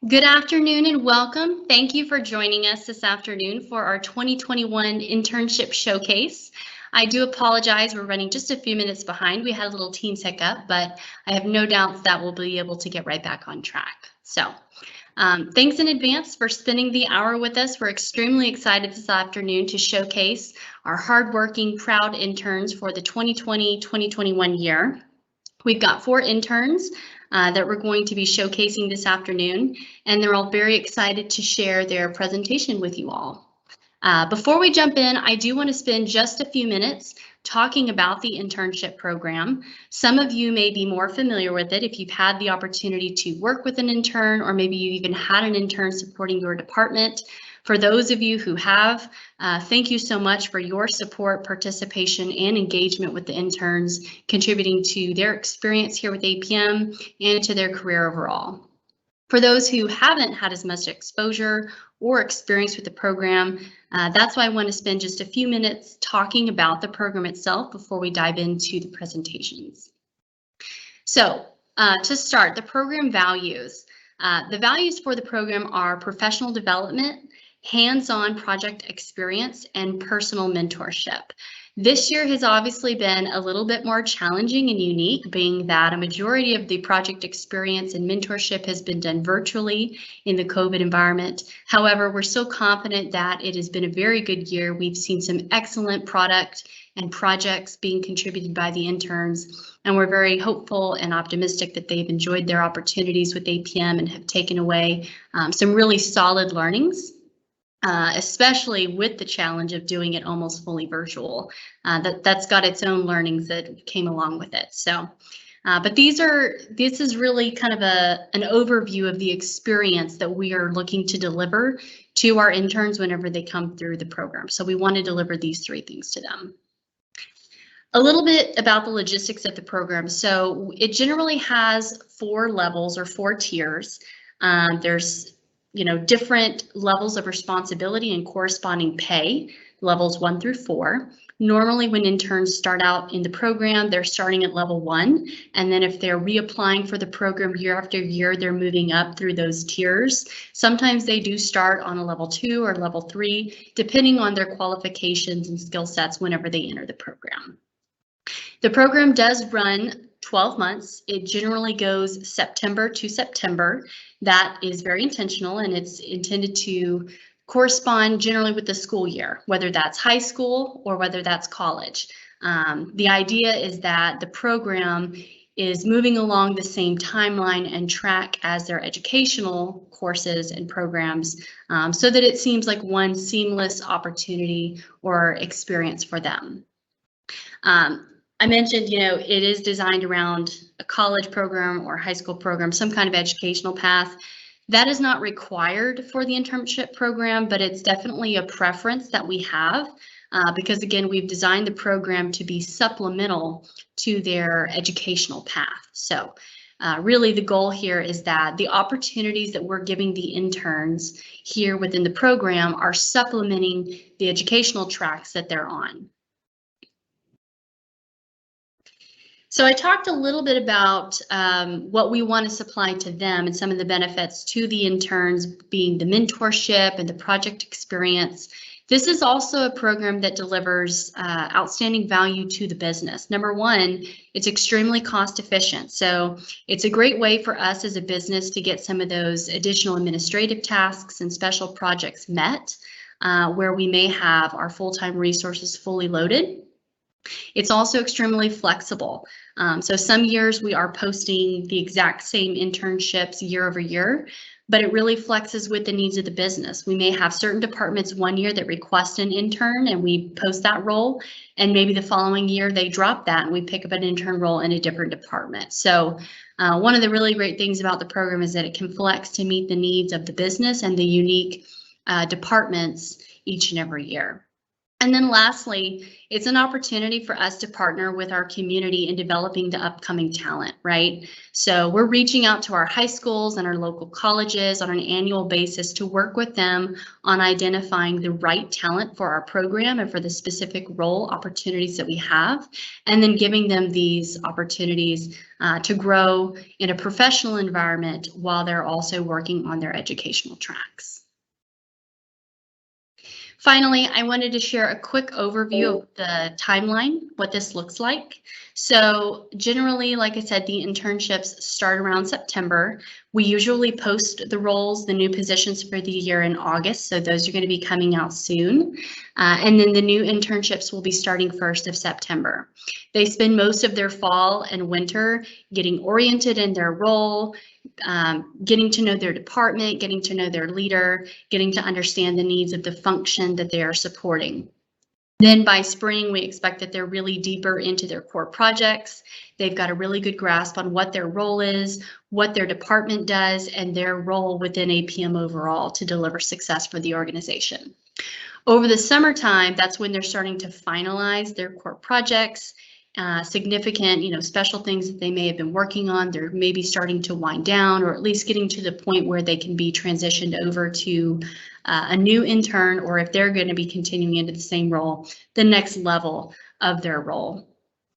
Good afternoon and welcome. Thank you for joining us this afternoon for our 2021 Internship Showcase. I do apologize, we're running just a few minutes behind. We had a little Teams hiccup, but I have no doubts that we'll be able to get right back on track. Thanks in advance for spending the hour with us. We're extremely excited this afternoon to showcase our hardworking, proud interns for the 2020-2021 year. We've got 4 interns that we're going to be showcasing this afternoon, and they're all very excited to share their presentation with you all. Before we jump in, I do want to spend just a few minutes talking about the internship program. Some of you may be more familiar with it if you've had the opportunity to work with an intern, or maybe you even had an intern supporting your department. For those of you who have, thank you so much for your support, participation, and engagement with the interns, contributing to their experience here with APM and to their career overall. For those who haven't had as much exposure or experience with the program, that's why I want to spend just a few minutes talking about the program itself before we dive into the presentations. So to start, the program values. The values for the program are professional development, hands-on project experience, and personal mentorship. This year has obviously been a little bit more challenging and unique, being that a majority of the project experience and mentorship has been done virtually in the COVID environment. However, we're so confident that it has been a very good year. We've seen some excellent product and projects being contributed by the interns, and we're very hopeful and optimistic that they've enjoyed their opportunities with APM and have taken away some really solid learnings. Especially with the challenge of doing it almost fully virtual. That's got its own learnings that came along with it. But this is really kind of an overview of the experience that we are looking to deliver to our interns whenever they come through the program. So we want to deliver these 3 things to them. A little bit about the logistics of the program. So it generally has 4 levels or 4 tiers. There's different levels of responsibility and corresponding pay, levels 1 through 4. Normally when interns start out in the program, they're starting at level 1, and then if they're reapplying for the program year after year, they're moving up through those tiers. Sometimes they do start on a level 2 or level 3, depending on their qualifications and skill sets whenever they enter the program. The program does run 12 months. It generally goes September to September. That is very intentional, and it's intended to correspond generally with the school year, whether that's high school or whether that's college. The idea is that the program is moving along the same timeline and track as their educational courses and programs, so that it seems like one seamless opportunity or experience for them. I mentioned, it is designed around a college program or high school program, some kind of educational path. That is not required for the internship program, but it's definitely a preference that we have because, again, we've designed the program to be supplemental to their educational path. So really the goal here is that the opportunities that we're giving the interns here within the program are supplementing the educational tracks that they're on. So I talked a little bit about what we want to supply to them and some of the benefits to the interns, being the mentorship and the project experience. This is also a program that delivers outstanding value to the business. Number one, it's extremely cost efficient. So it's a great way for us as a business to get some of those additional administrative tasks and special projects met, where we may have our full-time resources fully loaded. It's also extremely flexible. So some years we are posting the exact same internships year over year, but it really flexes with the needs of the business. We may have certain departments one year that request an intern and we post that role, and maybe the following year they drop that and we pick up an intern role in a different department. So one of the really great things about the program is that it can flex to meet the needs of the business and the unique departments each and every year. And then lastly, it's an opportunity for us to partner with our community in developing the upcoming talent, right? So we're reaching out to our high schools and our local colleges on an annual basis to work with them on identifying the right talent for our program and for the specific role opportunities that we have, and then giving them these opportunities to grow in a professional environment while they're also working on their educational tracks. Finally, I wanted to share a quick overview of the timeline, what this looks like. So generally, like I said, the internships start around September. We usually post the roles, the new positions for the year in August, so those are going to be coming out soon. And then the new internships will be starting 1st of September. They spend most of their fall and winter getting oriented in their role, getting to know their department, getting to know their leader, getting to understand the needs of the function that they are supporting. Then by spring, we expect that they're really deeper into their core projects. They've got a really good grasp on what their role is, what their department does, and their role within APM overall to deliver success for the organization. Over the summertime, that's when they're starting to finalize their core projects. Significant, special things that they may have been working on, they're maybe starting to wind down, or at least getting to the point where they can be transitioned over to a new intern, or if they're going to be continuing into the same role, the next level of their role.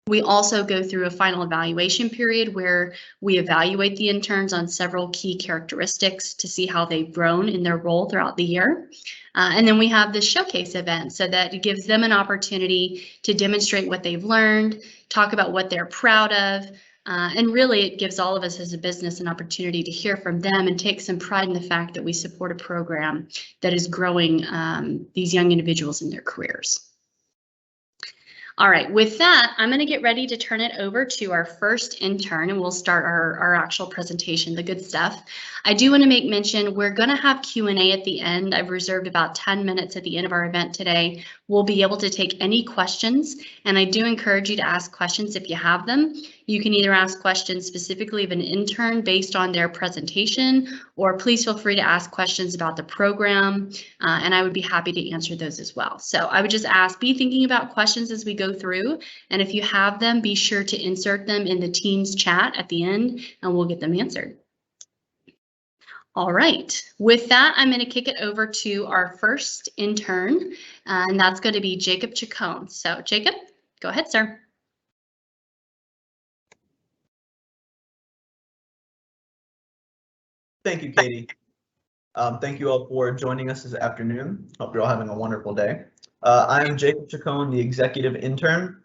We also go through a final evaluation period where we evaluate the interns on several key characteristics to see how they've grown in their role throughout the year. And then we have this showcase event, so that it gives them an opportunity to demonstrate what they've learned, talk about what they're proud of, and really it gives all of us as a business an opportunity to hear from them and take some pride in the fact that we support a program that is growing these young individuals in their careers. All right, with that, I'm going to get ready to turn it over to our first intern, and we'll start our actual presentation, the good stuff. I do want to make mention, we're going to have Q&A at the end. I've reserved about 10 minutes at the end of our event today. We'll be able to take any questions, and I do encourage you to ask questions if you have them. You can either ask questions specifically of an intern based on their presentation, or please feel free to ask questions about the program, and I would be happy to answer those as well. So I would just ask, be thinking about questions as we go through, and if you have them, be sure to insert them in the Teams chat at the end, and we'll get them answered. All right, with that, I'm going to kick it over to our first intern, and that's going to be Jacob Chacon. So Jacob, go ahead, sir. Thank you, Katie. Thank you all for joining us this afternoon. Hope you're all having a wonderful day. I'm Jacob Chacon, the executive intern,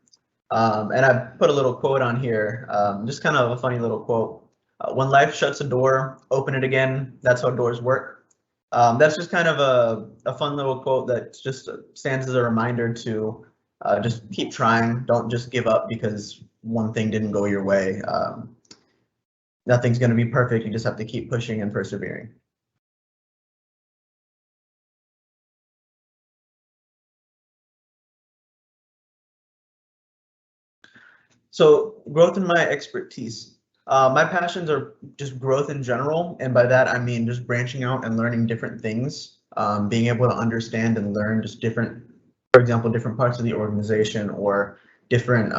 and I put a little quote on here, just kind of a funny little quote. When life shuts a door, open it again. That's how doors work. That's just kind of a fun little quote that just stands as a reminder to just keep trying. Don't just give up because one thing didn't go your way. Nothing's going to be perfect. You just have to keep pushing and persevering. So growth in my expertise. My passions are just growth in general, and by that I mean just branching out and learning different things, being able to understand and learn just different, for example, different parts of the organization or different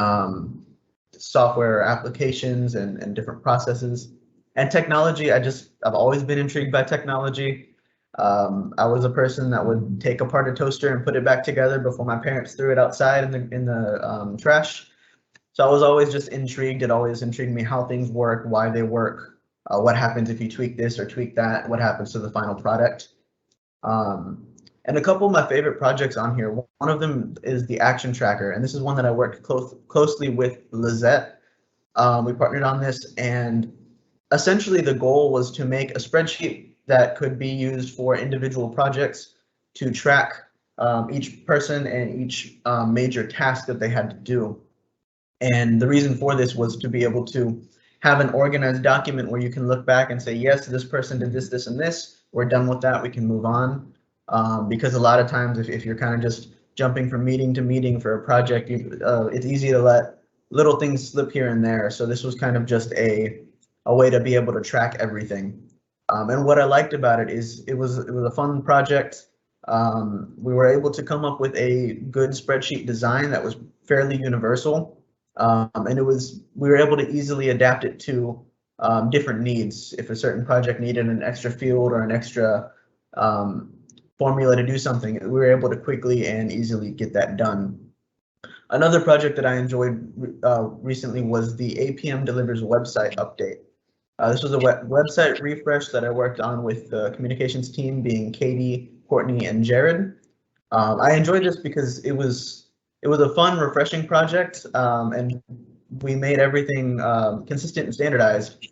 software applications and different processes. And technology, I've always been intrigued by technology. I was a person that would take apart a toaster and put it back together before my parents threw it outside in the trash. So I was always just intrigued. It always intrigued me how things work, why they work, what happens if you tweak this or tweak that, what happens to the final product. And a couple of my favorite projects on here, one of them is the action tracker, and this is one that I worked closely with Lizette. We partnered on this, and essentially the goal was to make a spreadsheet that could be used for individual projects to track each person and each major task that they had to do. And the reason for this was to be able to have an organized document where you can look back and say, yes, this person did this, this, and this. We're done with that. We can move on. Because a lot of times if you're kind of just jumping from meeting to meeting for a project, it's easy to let little things slip here and there. So this was kind of just a way to be able to track everything. And what I liked about it is it was a fun project. We were able to come up with a good spreadsheet design that was fairly universal, and we were able to easily adapt it to different needs. If a certain project needed an extra field or an extra formula to do something, we were able to quickly and easily get that done. Another project that I enjoyed recently was the APM Delivers website update. This was a website refresh that I worked on with the communications team, being Katie, Courtney, and Jared. I enjoyed this because it was a fun, refreshing project, and we made everything consistent and standardized.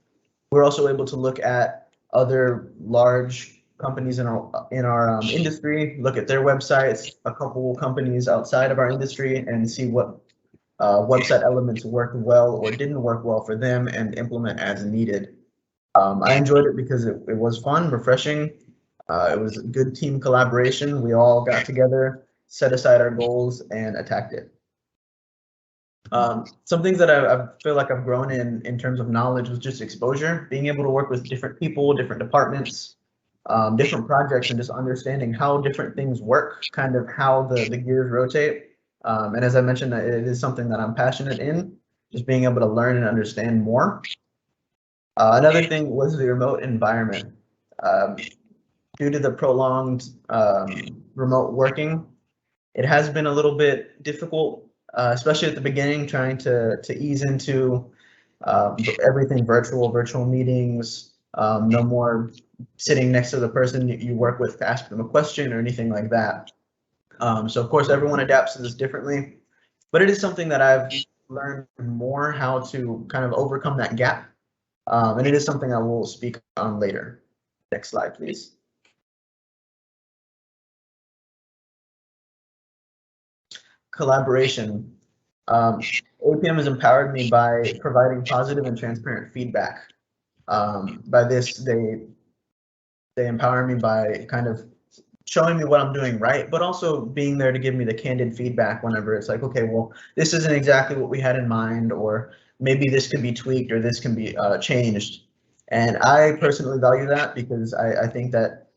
We're also able to look at other large companies in our industry, look at their websites, a couple companies outside of our industry, and see what website elements worked well or didn't work well for them, and implement as needed. I enjoyed it because it was fun, refreshing. It was a good team collaboration. We all got together, set aside our goals, and attacked it. Some things that I feel like I've grown in terms of knowledge was just exposure, being able to work with different people, different departments, different projects, and just understanding how different things work, kind of how the gears rotate. And as I mentioned, it is something that I'm passionate in, just being able to learn and understand more. Another thing was the remote environment. Due to the prolonged remote working, it has been a little bit difficult, especially at the beginning, trying to ease into everything virtual meetings, no more sitting next to the person you work with to ask them a question or anything like that. So of course, everyone adapts to this differently, but it is something that I've learned more how to kind of overcome that gap. And it is something I will speak on later. Next slide, please. Collaboration. APM has empowered me by providing positive and transparent feedback. By this, they empower me by kind of showing me what I'm doing right, but also being there to give me the candid feedback whenever it's like, okay, well, this isn't exactly what we had in mind, or maybe this can be tweaked, or this can be changed. And I personally value that because I think that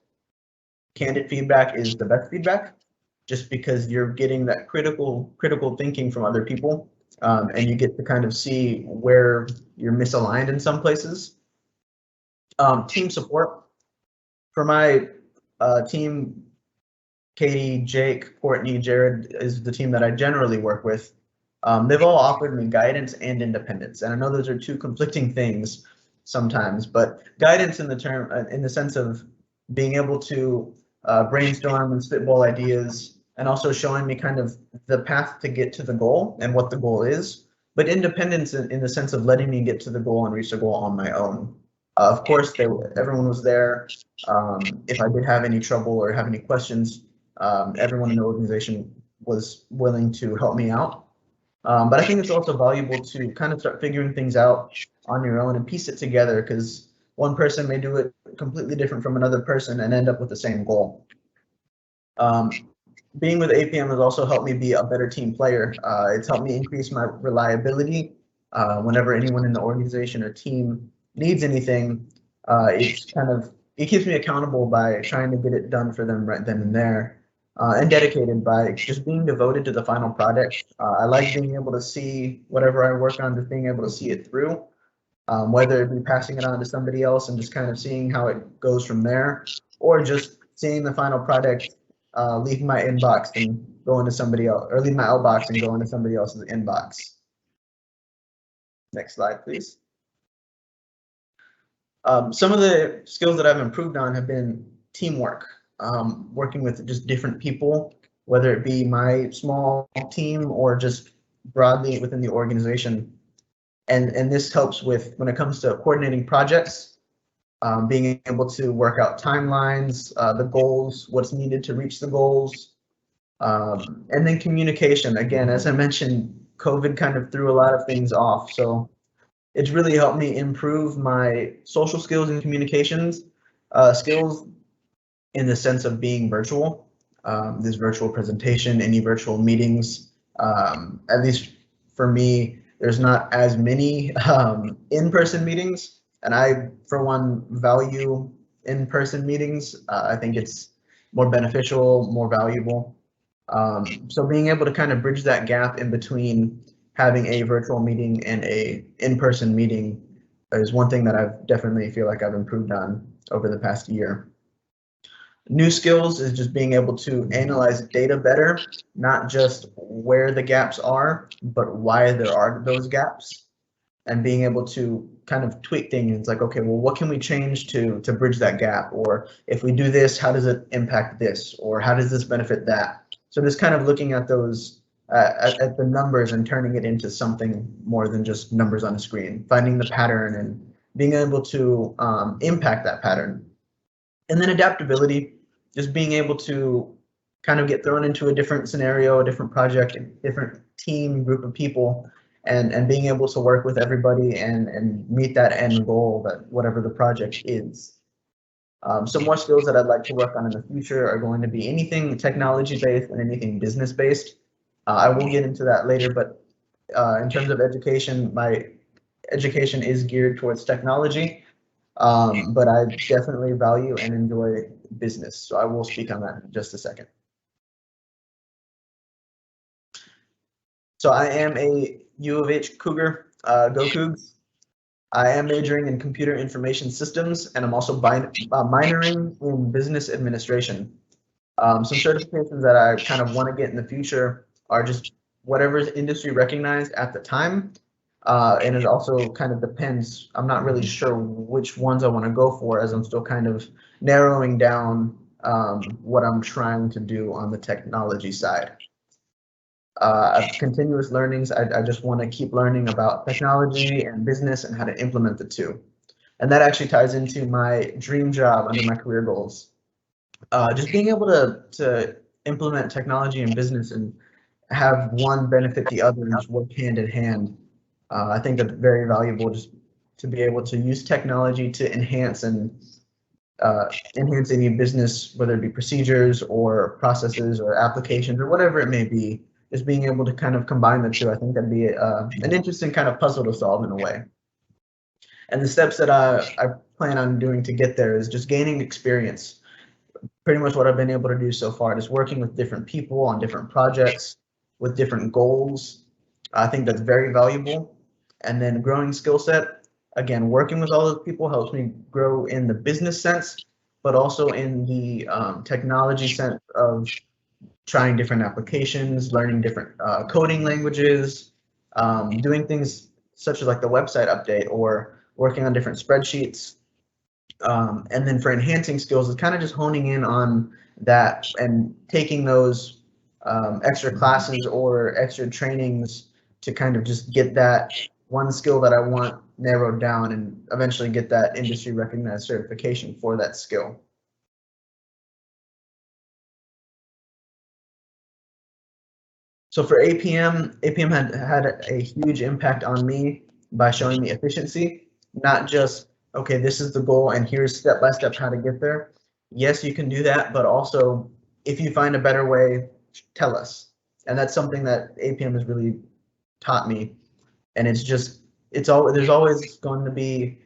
candid feedback is the best feedback, just because you're getting that critical thinking from other people, and you get to kind of see where you're misaligned in some places. Team support. For my team, Katie, Jake, Courtney, Jared is the team that I generally work with. They've all offered me guidance and independence, and I know those are two conflicting things sometimes, but guidance in the sense of being able to brainstorm and spitball ideas, and also showing me kind of the path to get to the goal and what the goal is, but independence in the sense of letting me get to the goal and reach the goal on my own. Of course, everyone was there. If I did have any trouble or have any questions, everyone in the organization was willing to help me out. But I think it's also valuable to kind of start figuring things out on your own and piece it together, because one person may do it completely different from another person and end up with the same goal. Being with APM has also helped me be a better team player. It's helped me increase my reliability. Whenever anyone in the organization or team needs anything, it keeps me accountable by trying to get it done for them right then and there, and dedicated by just being devoted to the final product. I like being able to see whatever I work on, just being able to see it through, whether it be passing it on to somebody else and just kind of seeing how it goes from there, or just seeing the final product leave my inbox and go into somebody else, or leave my outbox and go into somebody else's inbox. Next slide, please. Some of the skills that I've improved on have been teamwork, working with just different people, whether it be my small team or just broadly within the organization. And this helps with when it comes to coordinating projects, being able to work out timelines, the goals, what's needed to reach the goals, and then communication. Again, as I mentioned, COVID kind of threw a lot of things off, so it's really helped me improve my social skills and communications skills in the sense of being virtual. This virtual presentation, any virtual meetings, at least for me, there's not as many in-person meetings, and I, for one, value in-person meetings. I think more beneficial, more valuable. So being able to kind of bridge that gap in between having a virtual meeting and a in-person meeting is one thing that I've definitely feel like I've improved on over the past year. New skills is just being able to analyze data better, not just where the gaps are, but why there are those gaps, and being able to kind of tweak things. It's like, okay, well, what can we change to bridge that gap? Or if we do this, how does it impact this? Or how does this benefit that? So just kind of looking at those, at the numbers and turning it into something more than just numbers on a screen, finding the pattern and being able to impact that pattern. And then adaptability, just being able to kind of get thrown into a different scenario, a different project, a different team, group of people, and being able to work with everybody and meet that end goal, that whatever the project is. Some more skills that I'd like to work on in the future are going to be anything technology based and anything business based. I will get into that later, but in terms of education, my education is geared towards technology, but I definitely value and enjoy business. So I will speak on that in just a second. So I am a U of H Cougar, go Cougs. I am majoring in computer information systems, and I'm also minoring in business administration. Some certifications that I kind of want to get in the future are just whatever's industry recognized at the time. And it also kind of depends. I'm not really sure which ones I want to go for, as I'm still kind of narrowing down what I'm trying to do on the technology side. Continuous learnings. I just want to keep learning about technology and business and how to implement the two. And that actually ties into my dream job under my career goals. Just being able to implement technology and business and have one benefit the other and just work hand in hand. I think that's very valuable, just to be able to use technology to enhance any business, whether it be procedures or processes or applications or whatever it may be. Just being able to kind of combine the two, I think that'd be an interesting kind of puzzle to solve in a way. And the steps that I plan on doing to get there is just gaining experience. Pretty much what I've been able to do so far, just working with different people on different projects with different goals. I think that's very valuable. And then growing skill set, again, working with all those people helps me grow in the business sense, but also in the technology sense of trying different applications, learning different coding languages, doing things such as like the website update or working on different spreadsheets. And then for enhancing skills, it's kind of just honing in on that and taking those extra classes or extra trainings to kind of just get that one skill that I want narrowed down and eventually get that industry recognized certification for that skill. So for APM had a huge impact on me by showing me efficiency, not just, okay, this is the goal and here's step by step how to get there. Yes, you can do that, but also if you find a better way, tell us. And that's something that APM has really taught me. And it's just, there's always going to be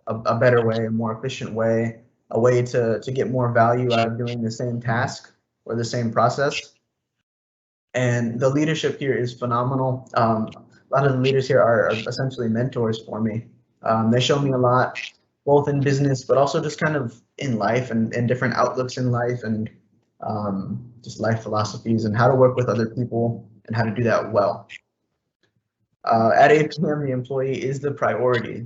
a better way, a more efficient way, a way to get more value out of doing the same task or the same process. And the leadership here is phenomenal. A lot of the leaders here are essentially mentors for me. They show me a lot, both in business, but also just kind of in life and different outlooks in life and just life philosophies and how to work with other people and how to do that well. At APM, the employee is the priority.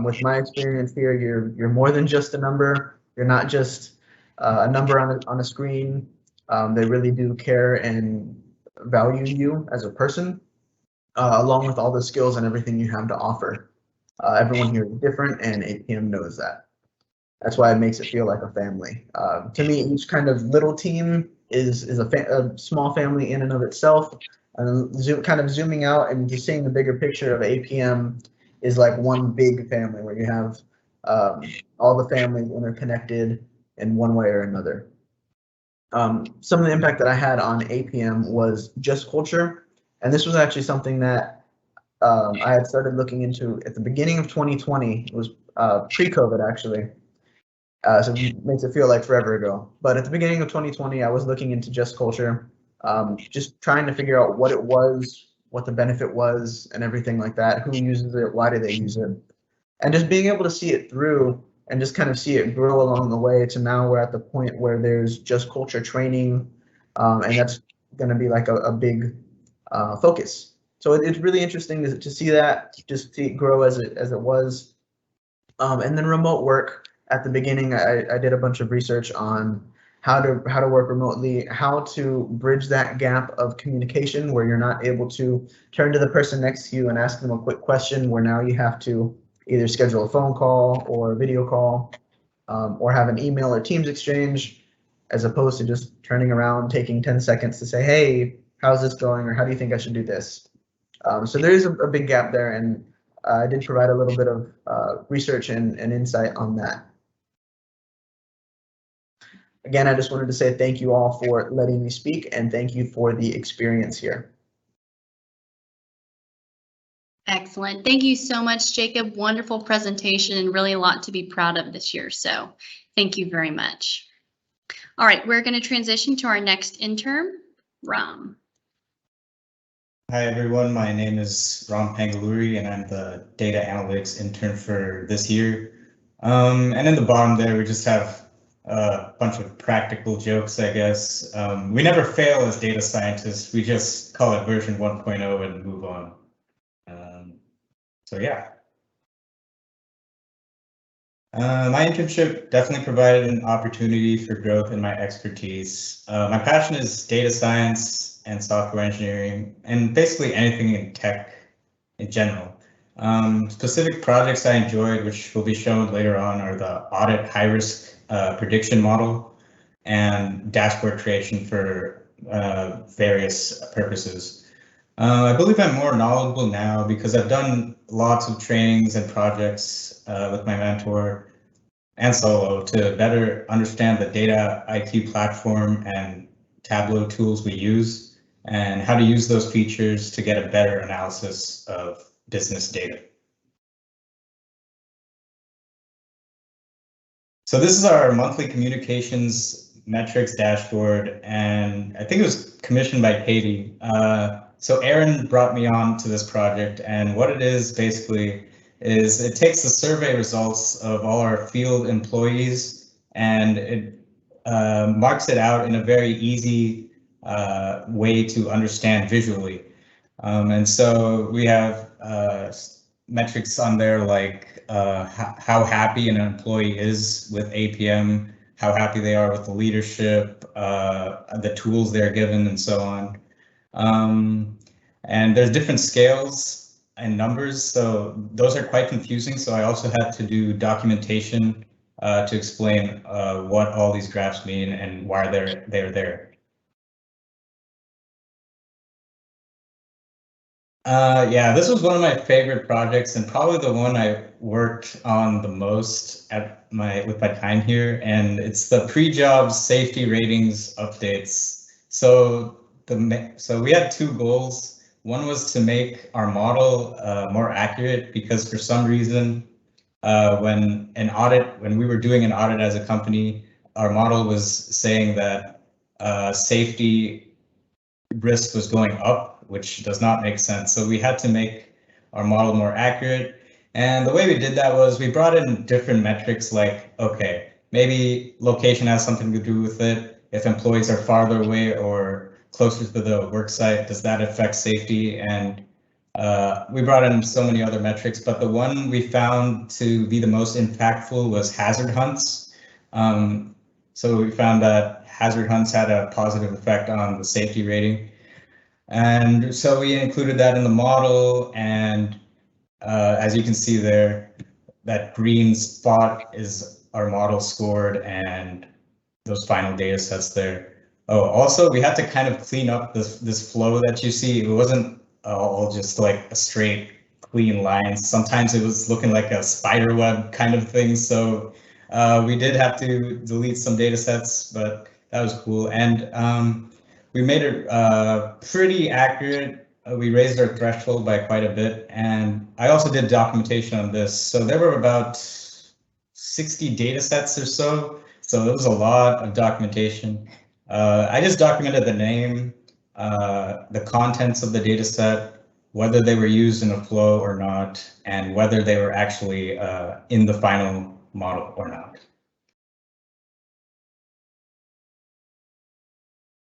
With my experience here, you're more than just a number. You're not just a number on a screen. They really do care and value you as a person, along with all the skills and everything you have to offer. Everyone here is different, and APM knows that. That's why it makes it feel like a family. To me, each kind of little team is a small family in and of itself. And kind of zooming out and just seeing the bigger picture of APM is like one big family where you have all the families interconnected in one way or another. Some of the impact that I had on APM was just culture. And this was actually something that I had started looking into at the beginning of 2020. It was pre-COVID actually. So it makes it feel like forever ago. But at the beginning of 2020, I was looking into Just Culture, just trying to figure out what it was, what the benefit was, and everything like that. Who uses it? Why do they use it? And just being able to see it through and just kind of see it grow along the way to now we're at the point where there's Just Culture training, and that's going to be like a big focus. So it's really interesting to see that, just see it grow as it was. And then remote work. At the beginning, I did a bunch of research on how to work remotely, how to bridge that gap of communication where you're not able to turn to the person next to you and ask them a quick question, where now you have to either schedule a phone call or a video call, or have an email or Teams exchange, as opposed to just turning around, taking 10 seconds to say, hey, how's this going? Or how do you think I should do this? So there is a big gap there, and I did provide a little bit of research and insight on that. Again, I just wanted to say thank you all for letting me speak, and thank you for the experience here. Excellent. Thank you so much, Jacob. Wonderful presentation and really a lot to be proud of this year. So thank you very much. All right, we're going to transition to our next intern, Ram. Hi, everyone. My name is Ram Pangaluri, and I'm the data analytics intern for this year. And in the bottom there, we just have a bunch of practical jokes, I guess. We never fail as data scientists. We just call it version 1.0 and move on. So yeah. My internship definitely provided an opportunity for growth in my expertise. My passion is data science and software engineering, and basically anything in tech in general. Specific projects I enjoyed, which will be shown later on, are the audit high-risk prediction model and dashboard creation for various purposes. I believe I'm more knowledgeable now because I've done lots of trainings and projects with my mentor and solo to better understand the data IT platform and Tableau tools we use and how to use those features to get a better analysis of business data. So this is our monthly communications metrics dashboard, and I think it was commissioned by Katie. So Aaron brought me on to this project, and what it is basically is it takes the survey results of all our field employees and it marks it out in a very easy way to understand visually. And so we have metrics on there like how happy an employee is with APM, how happy they are with the leadership, the tools they're given, and so on. And there's different scales and numbers, so those are quite confusing. So I also had to do documentation to explain what all these graphs mean and why they're there. Yeah, this was one of my favorite projects and probably the one I worked on the most with my time here, and it's the pre-job safety ratings updates. So we had two goals. One was to make our model more accurate, because for some reason, when we were doing an audit as a company, our model was saying that safety risk was going up, which does not make sense. So we had to make our model more accurate. And the way we did that was we brought in different metrics like, okay, maybe location has something to do with it. If employees are farther away or closer to the work site, does that affect safety? And we brought in so many other metrics, but the one we found to be the most impactful was hazard hunts. So we found that hazard hunts had a positive effect on the safety rating. And so we included that in the model, and as you can see there, that green spot is our model scored and those final data sets there. Oh, also we had to kind of clean up this flow that you see. It wasn't all just like a straight clean line. Sometimes it was looking like a spider web kind of thing. So we did have to delete some data sets, but that was cool. And we made it pretty accurate. We raised our threshold by quite a bit. And I also did documentation on this. So there were about 60 data sets or so. So it was a lot of documentation. I just documented the name, the contents of the data set, whether they were used in a flow or not, and whether they were actually in the final model or not.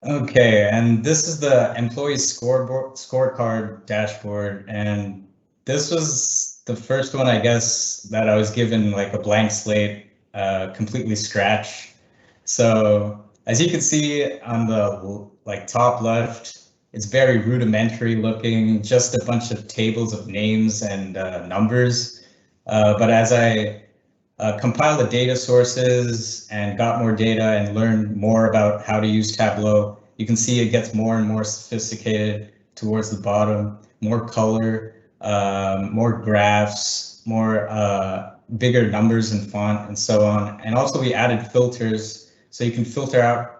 Okay, and this is the employee scorecard dashboard, and this was the first one, I guess, that I was given like a blank slate, completely scratch. So as you can see on the top left, it's very rudimentary looking, just a bunch of tables of names and numbers. But as I compiled the data sources and got more data and learned more about how to use Tableau, you can see it gets more and more sophisticated towards the bottom, more color, more graphs, more bigger numbers and font and so on. And also we added filters, so you can filter out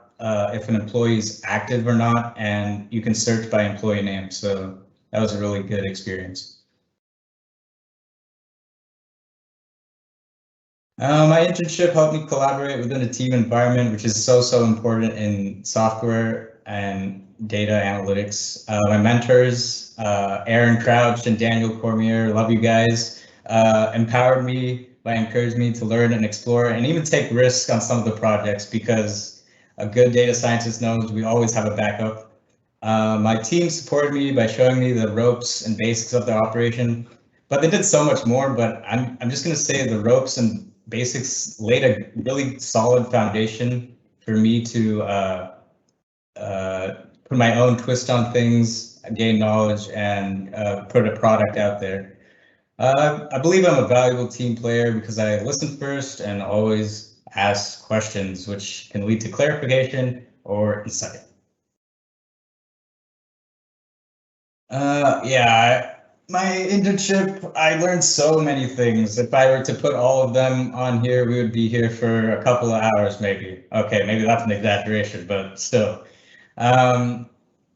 if an employee is active or not, and you can search by employee name. So that was a really good experience. My internship helped me collaborate within a team environment, which is so important in software and data analytics. My mentors, Aaron Crouch and Daniel Cormier, love you guys, empowered me by encouraging me to learn and explore and even take risks on some of the projects, because a good data scientist knows we always have a backup. My team supported me by showing me the ropes and basics of the operation, but they did so much more. But I'm just going to say the ropes and basics laid a really solid foundation for me to put my own twist on things, gain knowledge, and put a product out there. I believe I'm a valuable team player because I listen first and always ask questions, which can lead to clarification or insight. Yeah. My internship, I learned so many things. If I were to put all of them on here, we would be here for a couple of hours, maybe. Okay, maybe that's an exaggeration, but still.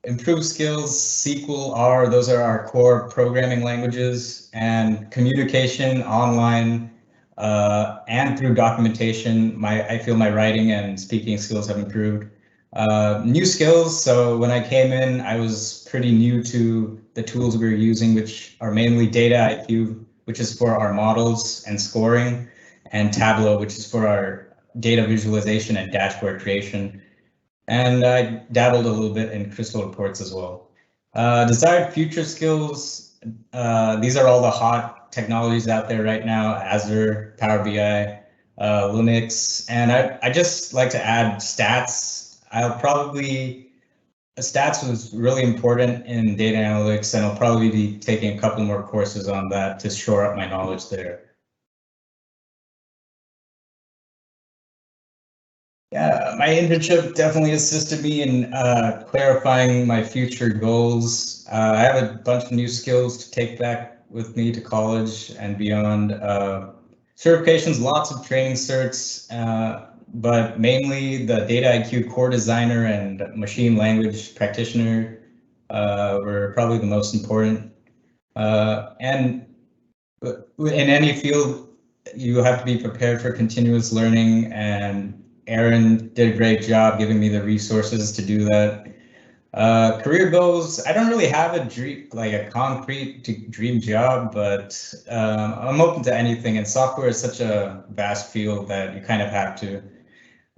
Improved skills, SQL, R, those are our core programming languages, and communication online and through documentation. I feel my writing and speaking skills have improved. New skills, so when I came in, I was pretty new to the tools we were using, which are mainly Data IQ, which is for our models and scoring, and Tableau, which is for our data visualization and dashboard creation. And I dabbled a little bit in Crystal reports as well. Desired future skills, these are all the hot technologies out there right now: Azure, Power BI, Linux, and I just like to add stats. Stats was really important in data analytics, and I'll probably be taking a couple more courses on that to shore up my knowledge there. Yeah, my internship definitely assisted me in clarifying my future goals. I have a bunch of new skills to take back with me to college and beyond. Certifications, lots of training certs, but mainly the Data IQ core designer and machine language practitioner were probably the most important. And in any field, you have to be prepared for continuous learning, and Aaron did a great job giving me the resources to do that. Career goals, I don't really have a dream, like a concrete dream job, but I'm open to anything, and software is such a vast field that you kind of have to.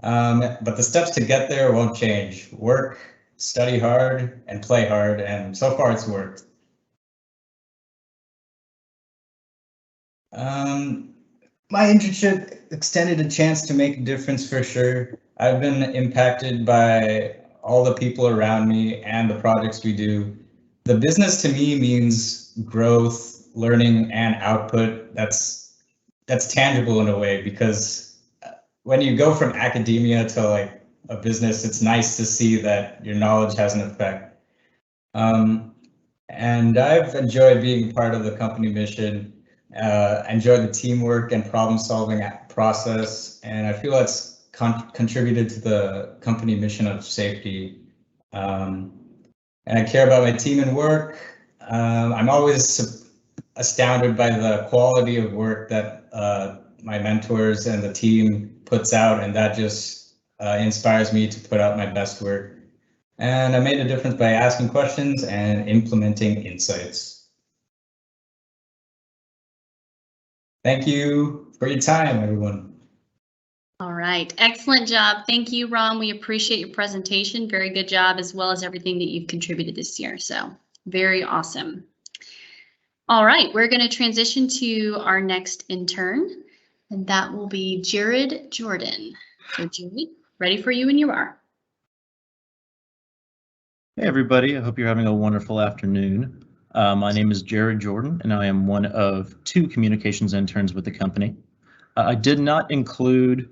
But the steps to get there won't change. Work, study hard, and play hard, and so far it's worked. My internship extended a chance to make a difference for sure. I've been impacted by all the people around me and the projects we do. The business to me means growth, learning, and output. That's tangible in a way, because when you go from academia to like a business, it's nice to see that your knowledge has an effect. And I've enjoyed being part of the company mission. Enjoy the teamwork and problem solving process, and I feel that's contributed to the company mission of safety. And I care about my team and work. I'm always astounded by the quality of work that my mentors and the team puts out, and that just inspires me to put out my best work. And I made a difference by asking questions and implementing insights. Thank you for your time, everyone. All right, excellent job. Thank you, Ron. We appreciate your presentation. Very good job, as well as everything that you've contributed this year. So very awesome. All right, we're going to transition to our next intern, and that will be Jared Jordan. So Jared, ready for you when you are. Hey everybody, I hope you're having a wonderful afternoon. My name is Jared Jordan, and I am one of 2 communications interns with the company. I did not include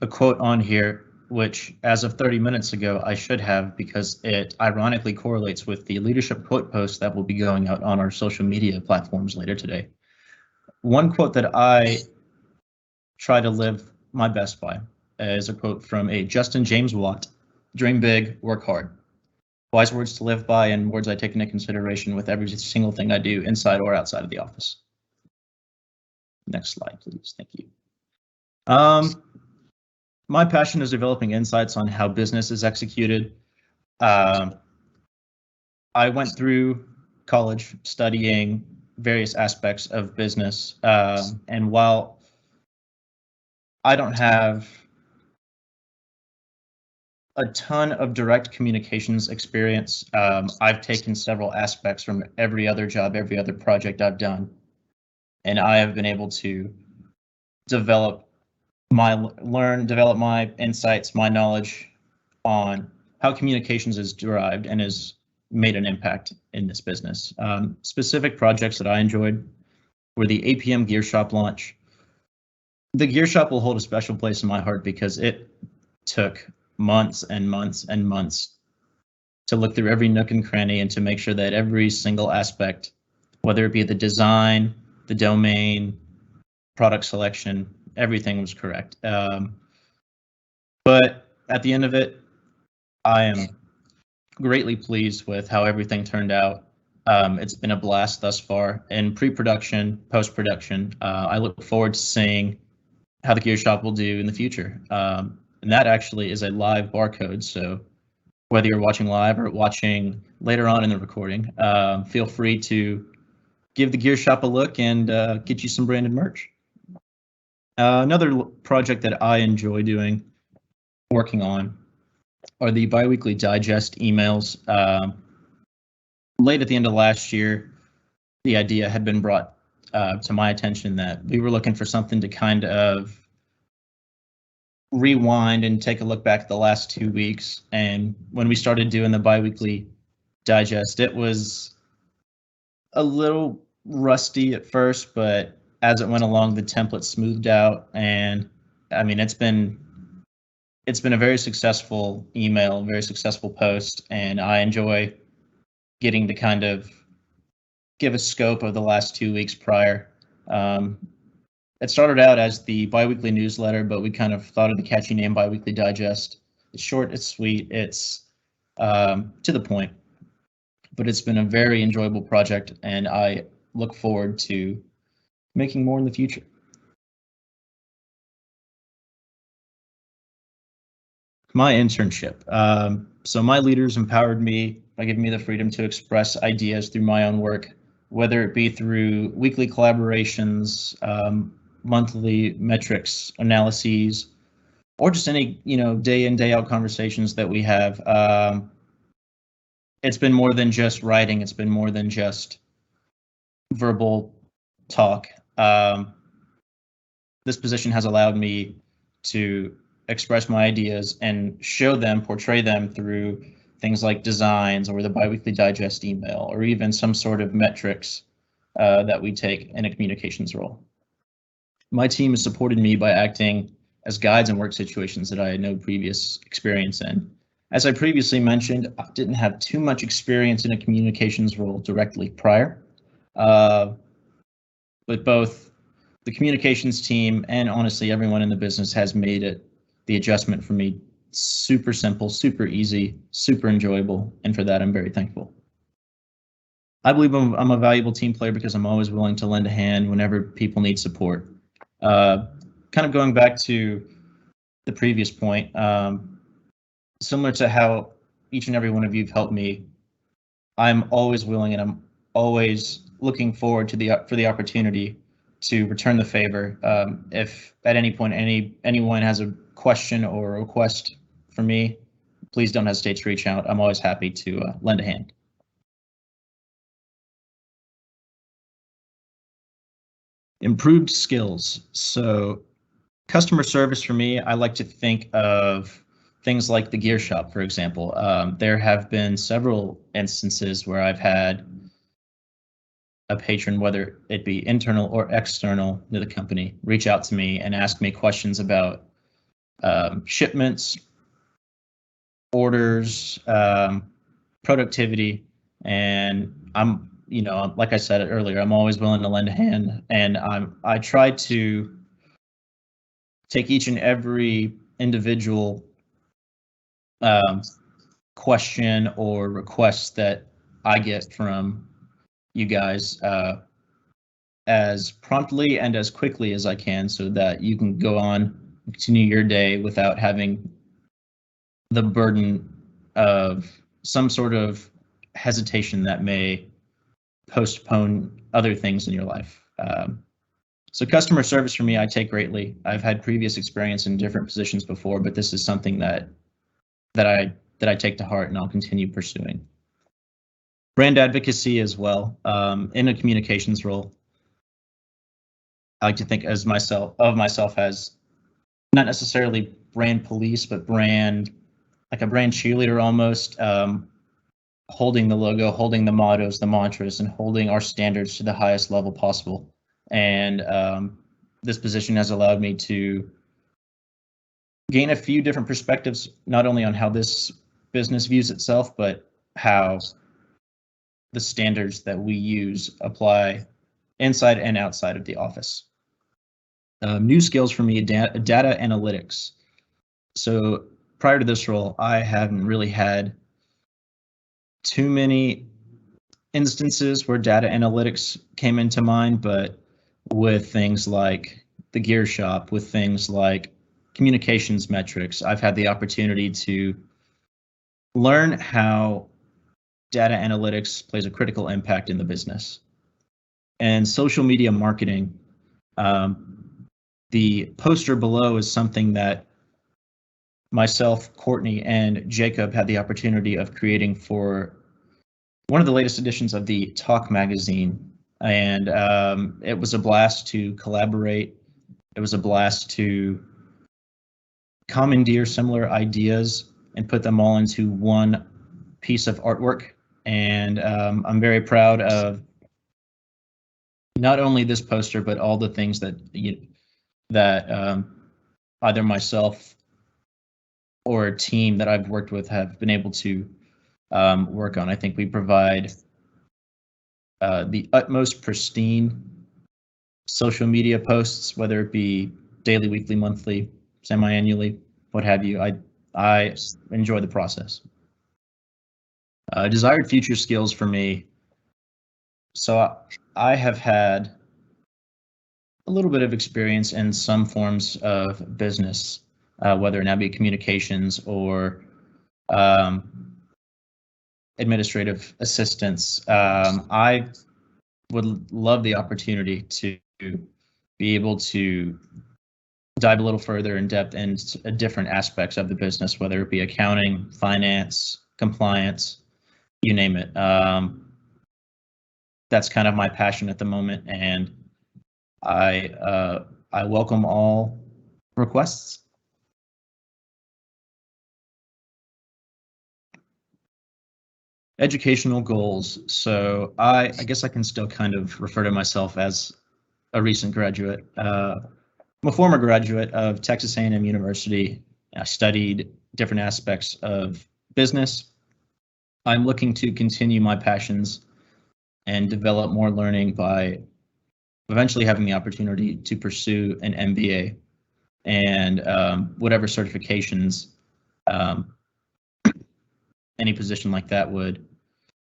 a quote on here, which as of 30 minutes ago, I should have, because it ironically correlates with the leadership quote post that will be going out on our social media platforms later today. One quote that I try to live my best by is a quote from a Justin James Watt: "Dream big, work hard." Wise words to live by, and words I take into consideration with every single thing I do inside or outside of the office. Next slide, please. Thank you. My passion is developing insights on how business is executed. I went through college studying various aspects of business, and while I don't have a ton of direct communications experience, I've taken several aspects from every other job, every other project I've done, and I have been able to develop my insights, my knowledge on how communications is derived and has made an impact in this business. Specific projects that I enjoyed were the APM Gear Shop launch. The Gear Shop will hold a special place in my heart because it took months and months and months to look through every nook and cranny and to make sure that every single aspect, whether it be the design, the domain, product selection, everything was correct. But at the end of it, I am greatly pleased with how everything turned out. It's been a blast thus far in pre-production, post-production. I look forward to seeing how the Gear Shop will do in the future. And that actually is a live barcode. So whether you're watching live or watching later on in the recording, feel free to give the Gear Shop a look and get you some branded merch. Another project that I enjoy working on, are the biweekly digest emails. Late at the end of last year, the idea had been brought to my attention that we were looking for something to kind of rewind and take a look back at the last 2 weeks. And when we started doing the biweekly digest, it was a little rusty at first, but as it went along, the template smoothed out, and I mean, it's been a very successful email, very successful post, and I enjoy getting to kind of give a scope of the last 2 weeks prior. It started out as the biweekly newsletter, but we kind of thought of the catchy name Biweekly Digest. It's short, it's sweet, it's to the point, but it's been a very enjoyable project, and I look forward to making more in the future. My internship. So my leaders empowered me by giving me the freedom to express ideas through my own work, whether it be through weekly collaborations, monthly metrics analyses, or just any day in, day out conversations that we have. It's been more than just writing. It's been more than just verbal talk. This position has allowed me to express my ideas and show them, portray them through things like designs or the biweekly digest email, or even some sort of metrics that we take in a communications role. My team has supported me by acting as guides in work situations that I had no previous experience in. As I previously mentioned, I didn't have too much experience in a communications role directly prior, but both the communications team and honestly everyone in the business has made it the adjustment for me super simple, super easy, super enjoyable, and for that I'm very thankful. I believe I'm a valuable team player because I'm always willing to lend a hand whenever people need support. kind of going back to the previous point, similar to how each and every one of you have helped me, I'm always willing and I'm always looking forward to for the opportunity to return the favor. If at any point anyone has a question or a request for me, please don't hesitate to reach out. I'm always happy to lend a hand. Improved skills. So customer service for me, I like to think of things like the gear shop, for example. There have been several instances where I've had a patron, whether it be internal or external to the company, reach out to me and ask me questions about shipments, orders, productivity, and I'm, like I said earlier, I'm always willing to lend a hand, and I try to take each and every individual question or request that I get from you guys as promptly and as quickly as I can, so that you can go on, continue your day without having the burden of some sort of hesitation that may postpone other things in your life. So customer service for me, I take greatly. I've had previous experience in different positions before, but this is something that I take to heart and I'll continue pursuing. Brand advocacy as well. In a communications role, I like to think of myself as not necessarily brand police, but like a brand cheerleader almost, holding the logo, holding the mottos, the mantras, and holding our standards to the highest level possible. And this position has allowed me to gain a few different perspectives, not only on how this business views itself, but how the standards that we use apply inside and outside of the office. New skills for me, data analytics. So prior to this role, I haven't really had too many instances where data analytics came into mind, but with things like the gear shop, with things like communications metrics, I've had the opportunity to learn how data analytics plays a critical impact in the business. And social media marketing, the poster below is something that myself, Courtney, and Jacob had the opportunity of creating for one of the latest editions of the Talk magazine. And it was a blast to collaborate. It was a blast to commandeer similar ideas and put them all into one piece of artwork. And I'm very proud of not only this poster, but all the things that either myself or a team that I've worked with have been able to work on. I think we provide the utmost pristine social media posts, whether it be daily, weekly, monthly, semi-annually, what have you. I enjoy the process. Desired future skills for me. So I have had a little bit of experience in some forms of business, whether it be communications or administrative assistance. I would love the opportunity to be able to dive a little further in depth into different aspects of the business, whether it be accounting, finance, compliance, you name it. That's kind of my passion at the moment, and I welcome all requests. Educational goals. So I guess I can still kind of refer to myself as a recent graduate. I'm a former graduate of Texas A&M University. I studied different aspects of business. I'm looking to continue my passions and develop more learning by eventually having the opportunity to pursue an MBA and whatever certifications any position like that would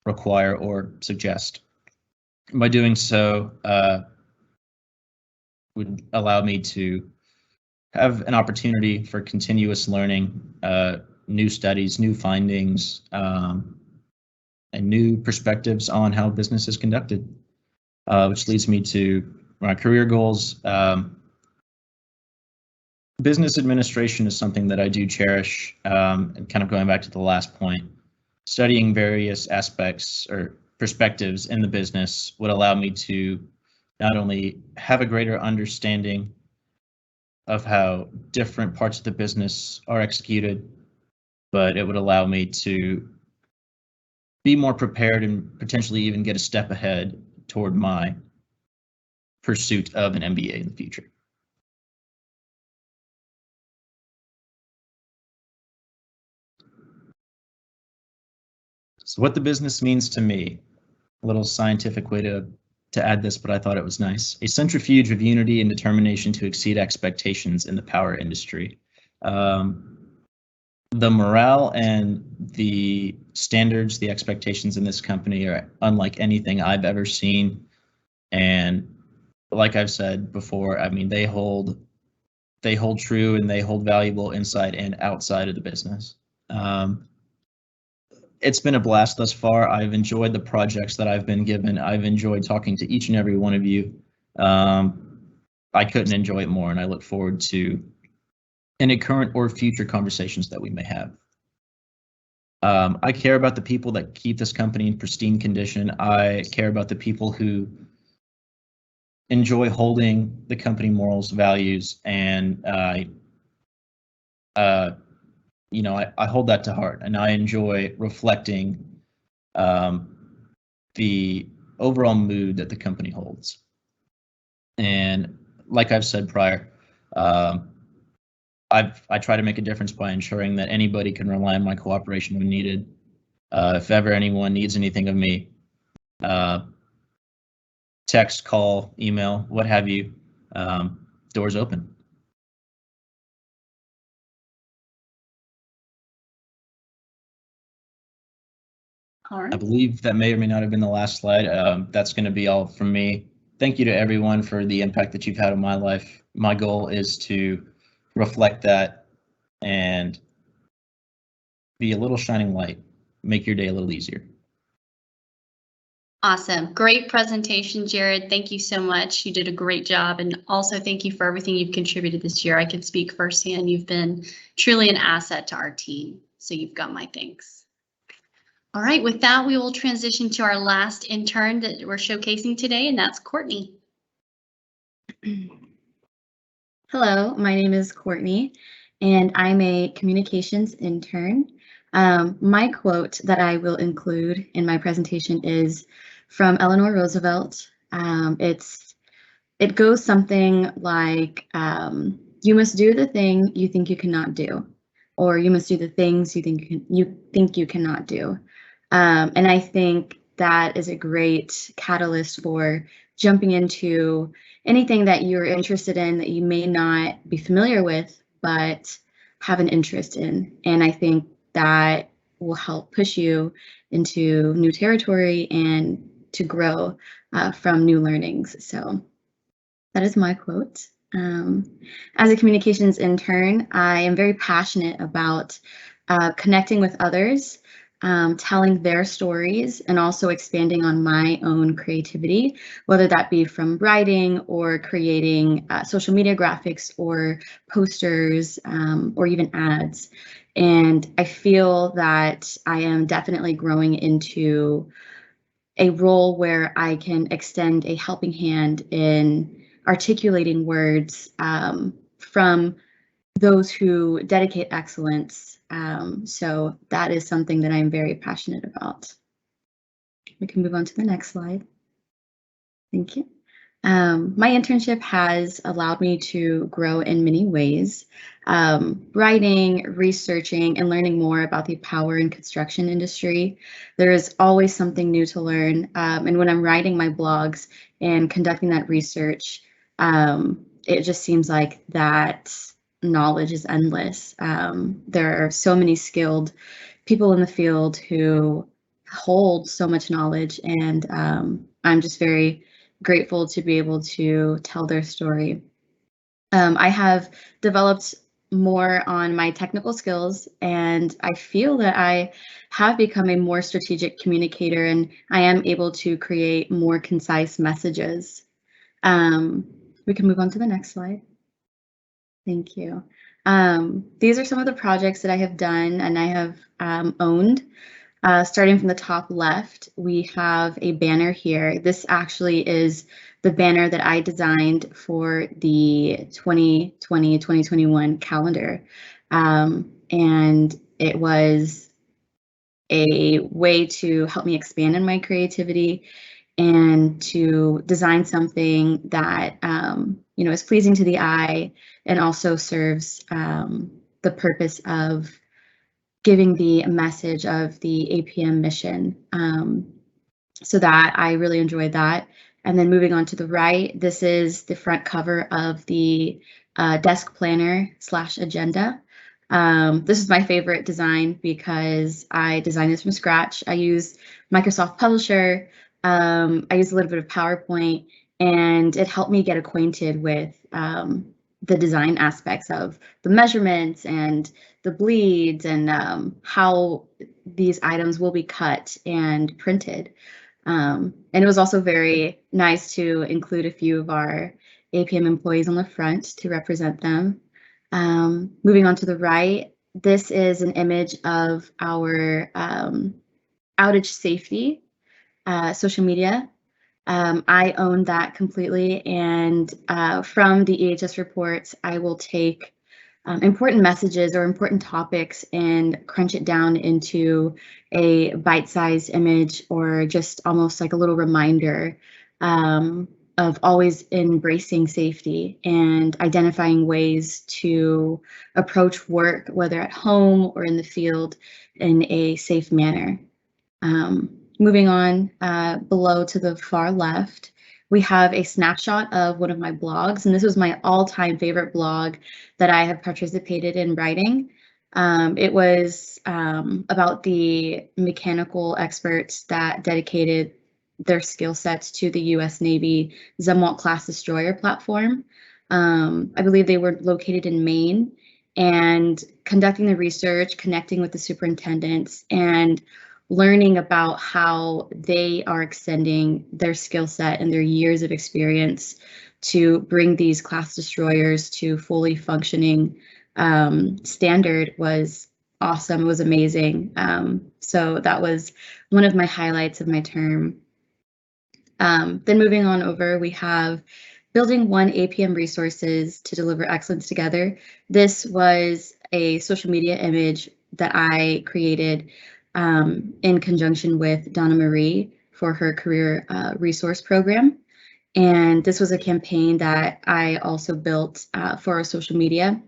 require or suggest. By doing so, would allow me to have an opportunity for continuous learning, new studies, new findings, and new perspectives on how business is conducted, which leads me to my career goals. Business administration is something that I do cherish, and kind of going back to the last point, studying various aspects or perspectives in the business would allow me to not only have a greater understanding of how different parts of the business are executed, but it would allow me to be more prepared and potentially even get a step ahead toward my pursuit of an MBA in the future. So what the business means to me, a little scientific way to add this, but I thought it was nice. A centrifuge of unity and determination to exceed expectations in the power industry. The morale and the standards, the expectations in this company are unlike anything I've ever seen. And like I've said before, I mean, they hold true and they hold valuable inside and outside of the business. It's been a blast thus far. I've enjoyed the projects that I've been given. I've enjoyed talking to each and every one of you. I couldn't enjoy it more, and I look forward to any current or future conversations that we may have. I care about the people that keep this company in pristine condition. I care about the people who enjoy holding the company morals, values, and you know, I hold that to heart, and I enjoy reflecting the overall mood that the company holds. And like I've said prior, I try to make a difference by ensuring that anybody can rely on my cooperation when needed. If ever anyone needs anything of me, text, call, email, what have you, doors open. All right. I believe that may or may not have been the last slide. That's going to be all from me. Thank you to everyone for the impact that you've had on my life. My goal is to reflect that and be a little shining light, make your day a little easier. Awesome. Great presentation, Jared. Thank you so much. You did a great job. And also thank you for everything you've contributed this year. I can speak firsthand. You've been truly an asset to our team. So you've got my thanks. All right, with that, we will transition to our last intern that we're showcasing today, and that's Courtney. Hello, my name is Courtney, and I'm a communications intern. My quote that I will include in my presentation is from Eleanor Roosevelt. It goes something like, you must do the thing you think you cannot do, or you must do the things you think you cannot do. And I think that is a great catalyst for jumping into anything that you're interested in that you may not be familiar with, but have an interest in. And I think that will help push you into new territory and to grow from new learnings. So that is my quote. As a communications intern, I am very passionate about connecting with others, telling their stories, and also expanding on my own creativity, whether that be from writing or creating social media graphics or posters or even ads. And I feel that I am definitely growing into a role where I can extend a helping hand in articulating words from those who dedicate excellence. So that is something that I'm very passionate about. We can move on to the next slide. Thank you. My internship has allowed me to grow in many ways, writing, researching, and learning more about the power and construction industry. There is always something new to learn. And when I'm writing my blogs and conducting that research, it just seems like that knowledge is endless. There are so many skilled people in the field who hold so much knowledge, and I'm just very grateful to be able to tell their story. I have developed more on my technical skills, and I feel that I have become a more strategic communicator, and I am able to create more concise messages. We can move on to the next slide. Thank you. These are some of the projects that I have done and I have owned. Starting from the top left, we have a banner here. This actually is the banner that I designed for the 2020-2021 calendar. And it was a way to help me expand in my creativity and to design something that you know, is pleasing to the eye and also serves the purpose of giving the message of the APM mission. So that I really enjoyed that. And then moving on to the right, this is the front cover of the desk planner / agenda. This is my favorite design because I designed this from scratch. I use Microsoft Publisher. I use a little bit of PowerPoint, and it helped me get acquainted with the design aspects of the measurements and the bleeds and how these items will be cut and printed. And it was also very nice to include a few of our APM employees on the front to represent them. Moving on to the right, this is an image of our outage safety social media. I own that completely, and from the EHS reports, I will take important messages or important topics and crunch it down into a bite-sized image or just almost like a little reminder of always embracing safety and identifying ways to approach work, whether at home or in the field, in a safe manner. Moving on below to the far left, we have a snapshot of one of my blogs, and this was my all-time favorite blog that I have participated in writing. It was about the mechanical experts that dedicated their skill sets to the U.S. Navy Zumwalt-class destroyer platform. I believe they were located in Maine, and conducting the research, connecting with the superintendents, and learning about how they are extending their skill set and their years of experience to bring these class destroyers to fully functioning standard was awesome. It was amazing. So that was one of my highlights of my term. Then moving on over, we have building one APM resources to deliver excellence together. This was a social media image that I created in conjunction with Donna Marie for her career resource program. And this was a campaign that I also built for our social media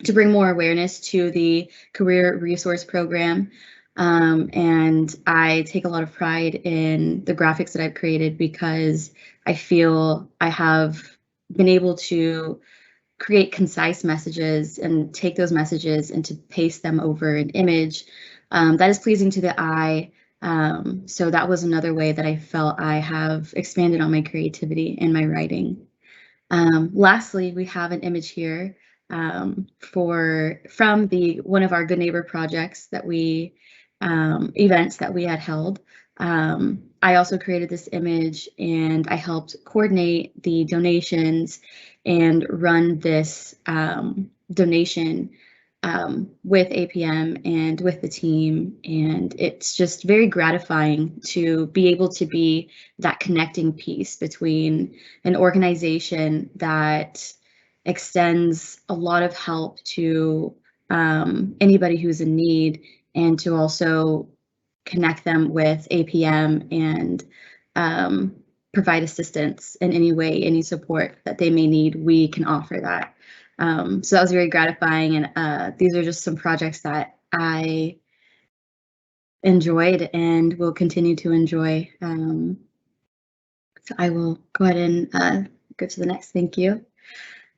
to bring more awareness to the career resource program. And I take a lot of pride in the graphics that I've created because I feel I have been able to create concise messages and take those messages and to paste them over an image that is pleasing to the eye. So that was another way that I felt I have expanded on my creativity in my writing. Lastly, we have an image here from one of our Good Neighbor projects that we events that we had held. I also created this image and I helped coordinate the donations and run this donation with APM and with the team. And it's just very gratifying to be able to be that connecting piece between an organization that extends a lot of help to anybody who's in need, and to also connect them with APM and provide assistance in any way, any support that they may need. We can offer that. So that was very gratifying, and these are just some projects that I enjoyed and will continue to enjoy. So I will go ahead and go to the next. Thank you.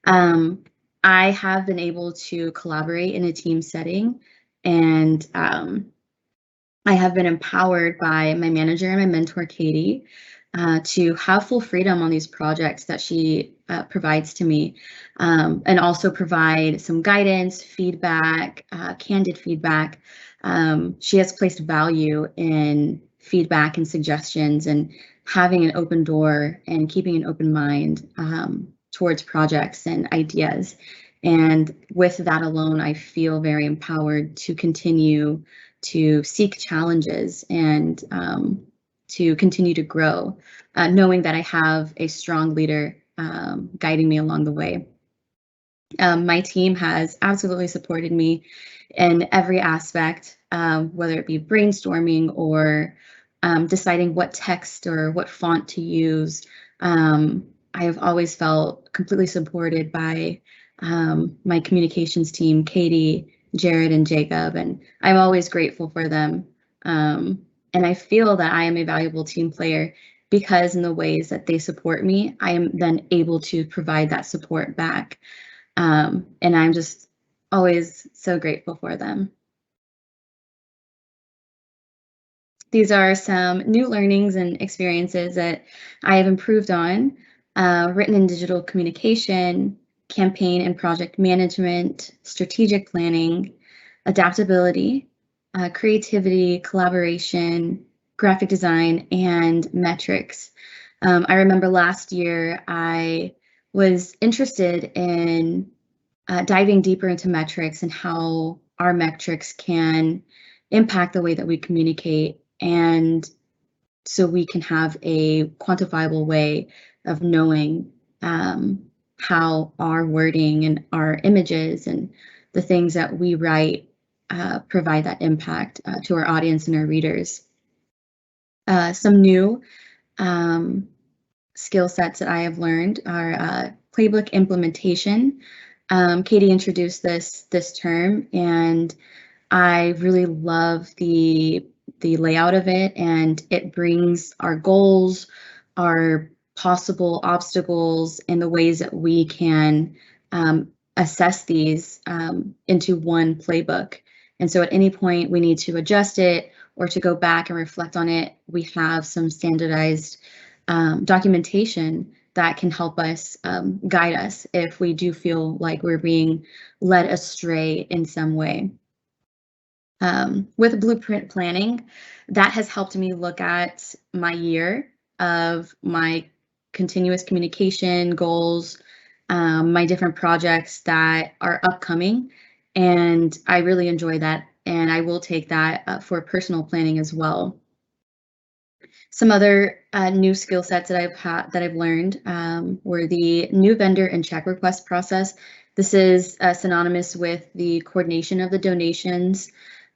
I have been able to collaborate in a team setting, and I have been empowered by my manager and my mentor, Katie. to have full freedom on these projects that she provides to me, and also provide some guidance, feedback, candid feedback. She has placed value in feedback and suggestions, and having an open door and keeping an open mind towards projects and ideas. And with that alone, I feel very empowered to continue to seek challenges and to continue to grow, knowing that I have a strong leader guiding me along the way. My team has absolutely supported me in every aspect, whether it be brainstorming or deciding what text or what font to use. I have always felt completely supported by my communications team, Katie, Jared, and Jacob, and I'm always grateful for them. And I feel that I am a valuable team player because in the ways that they support me, I am then able to provide that support back. And I'm just always so grateful for them. These are some new learnings and experiences that I have improved on: written and digital communication, campaign and project management, strategic planning, adaptability, creativity, collaboration, graphic design, and metrics. I remember last year I was interested in diving deeper into metrics and how our metrics can impact the way that we communicate, and so we can have a quantifiable way of knowing how our wording and our images and the things that we write provide that impact to our audience and our readers. Some new skill sets that I have learned are Playbook Implementation. Katie introduced this term, and I really love the layout of it, and it brings our goals, our possible obstacles, and the ways that we can assess these into one playbook. And so at any point we need to adjust it or to go back and reflect on it, we have some standardized documentation that can help us guide us if we do feel like we're being led astray in some way. With blueprint planning, that has helped me look at my year of my continuous communication goals, my different projects that are upcoming, and I really enjoy that, and I will take that for personal planning as well. Some other new skill sets that I've learned were the new vendor and check request process. This is synonymous with the coordination of the donations.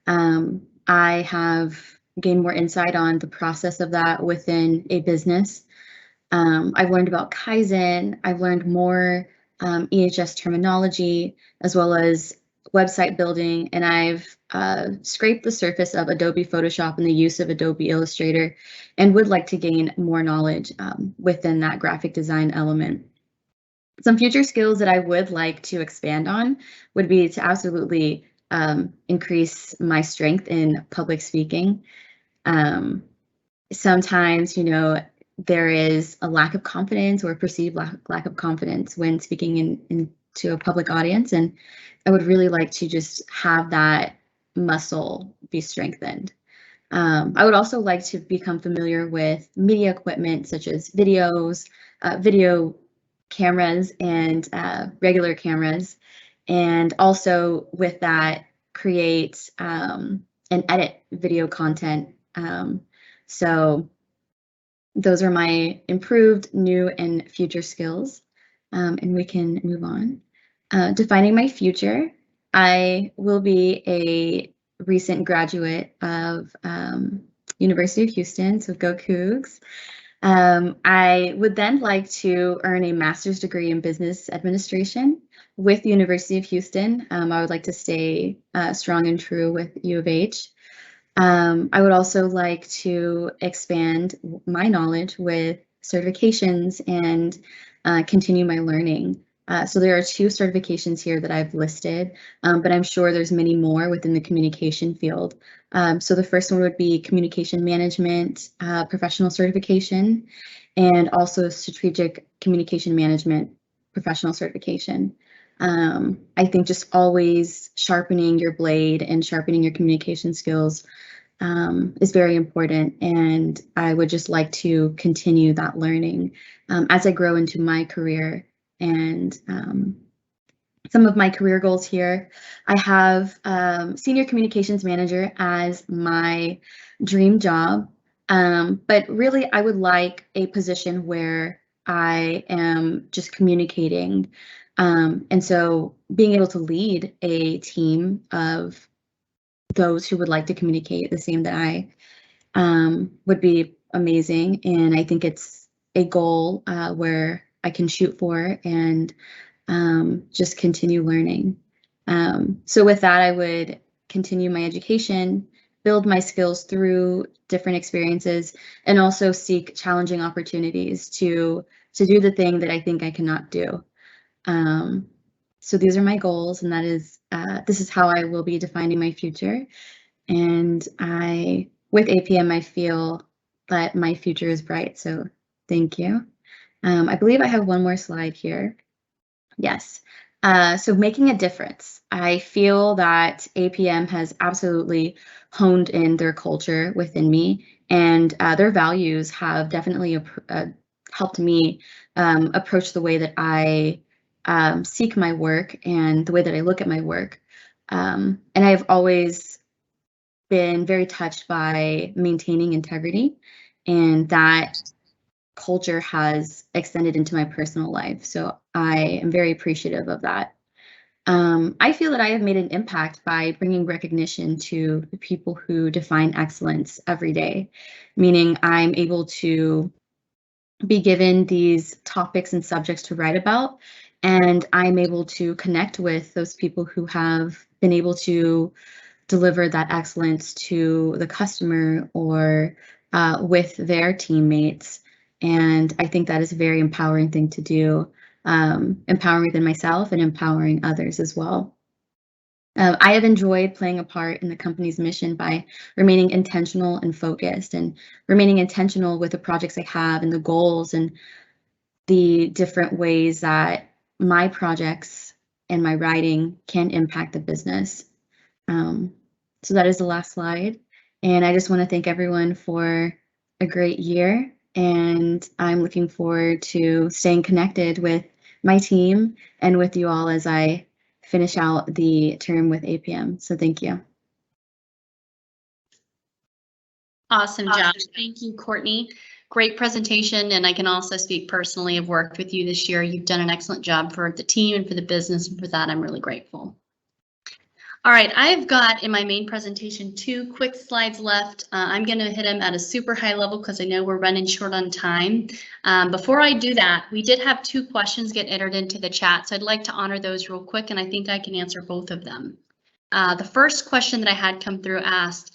I have gained more insight on the process of that within a business. I've learned about Kaizen. I've learned more EHS terminology, as well as website building, and I've scraped the surface of Adobe Photoshop and the use of Adobe Illustrator, and would like to gain more knowledge within that graphic design element. Some future skills that I would like to expand on would be to absolutely increase my strength in public speaking. Sometimes, you know, there is a lack of confidence or perceived lack of confidence when speaking into a public audience, and I would really like to just have that muscle be strengthened. I would also like to become familiar with media equipment such as video cameras and regular cameras, and also with that create and edit video content. So those are my improved, new, and future skills, and we can move on. Defining my future, I will be a recent graduate of University of Houston, so go Cougs. I would then like to earn a master's degree in business administration with the University of Houston. I would like to stay strong and true with U of H. I would also like to expand my knowledge with certifications and continue my learning. So there are 2 certifications here that I've listed, but I'm sure there's many more within the communication field. So the first one would be Communication Management Professional Certification, and also Strategic Communication Management Professional Certification. I think just always sharpening your blade and sharpening your communication skills is very important, and I would just like to continue that learning as I grow into my career. And some of my career goals here, I have Senior Communications Manager as my dream job, but really I would like a position where I am just communicating, and so being able to lead a team of those who would like to communicate the same that I would be amazing. And I think it's a goal where I can shoot for and just continue learning. So with that, I would continue my education, build my skills through different experiences, and also seek challenging opportunities to do the thing that I think I cannot do. So these are my goals, and that is this is how I will be defining my future. And with APM, I feel that my future is bright. So thank you. I believe I have one more slide here. Yes. So making a difference. I feel that APM has absolutely honed in their culture within me, and their values have definitely helped me approach the way that I seek my work and the way that I look at my work. And I've always been very touched by maintaining integrity, and that culture has extended into my personal life. So I am very appreciative of that. I feel that I have made an impact by bringing recognition to the people who define excellence every day, meaning I'm able to be given these topics and subjects to write about, and I'm able to connect with those people who have been able to deliver that excellence to the customer or with their teammates. And I think that is a very empowering thing to do, empowering within myself and empowering others as well. I have enjoyed playing a part in the company's mission by remaining intentional and focused, and remaining intentional with the projects I have and the goals and the different ways that my projects and my writing can impact the business. So that is the last slide. And I just want to thank everyone for a great year. And I'm looking forward to staying connected with my team and with you all as I finish out the term with APM. So thank you. Awesome job. Thank you, Courtney. Great presentation. And I can also speak personally. I've worked with you this year. You've done an excellent job for the team and for the business. And for that, I'm really grateful. All right, I've got in my main presentation 2 quick slides left. I'm going to hit them at a super high level because I know we're running short on time. Before I do that, we did have 2 questions get entered into the chat, so I'd like to honor those real quick, and I think I can answer both of them. The first question that I had come through asked,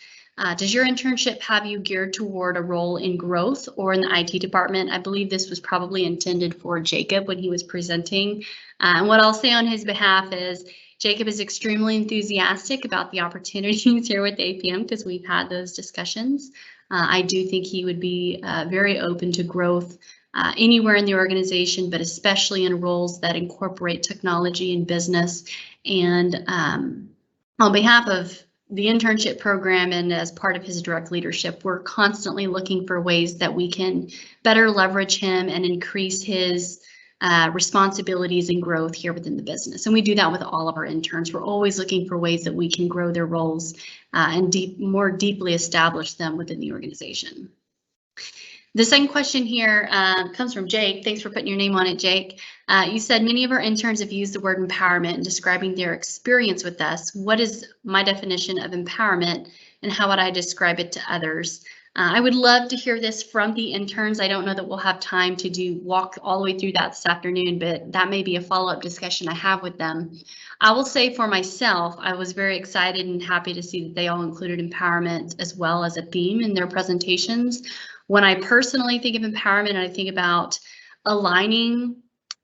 does your internship have you geared toward a role in growth or in the IT department? I believe this was probably intended for Jacob when he was presenting. And what I'll say on his behalf is, Jacob is extremely enthusiastic about the opportunities here with APM because we've had those discussions. I do think he would be very open to growth anywhere in the organization, but especially in roles that incorporate technology and business. And on behalf of the internship program and as part of his direct leadership, we're constantly looking for ways that we can better leverage him and increase his responsibilities and growth here within the business. And we do that with all of our interns. We're always looking for ways that we can grow their roles and more deeply establish them within the organization. The second question here comes from Jake. Thanks for putting your name on it, Jake. You said many of our interns have used the word empowerment in describing their experience with us. What is my definition of empowerment and how would I describe it to others? I would love to hear this from the interns. I don't know that we'll have time to walk all the way through that this afternoon, but that may be a follow-up discussion I have with them. I will say for myself, I was very excited and happy to see that they all included empowerment as well as a theme in their presentations. When I personally think of empowerment, I think about aligning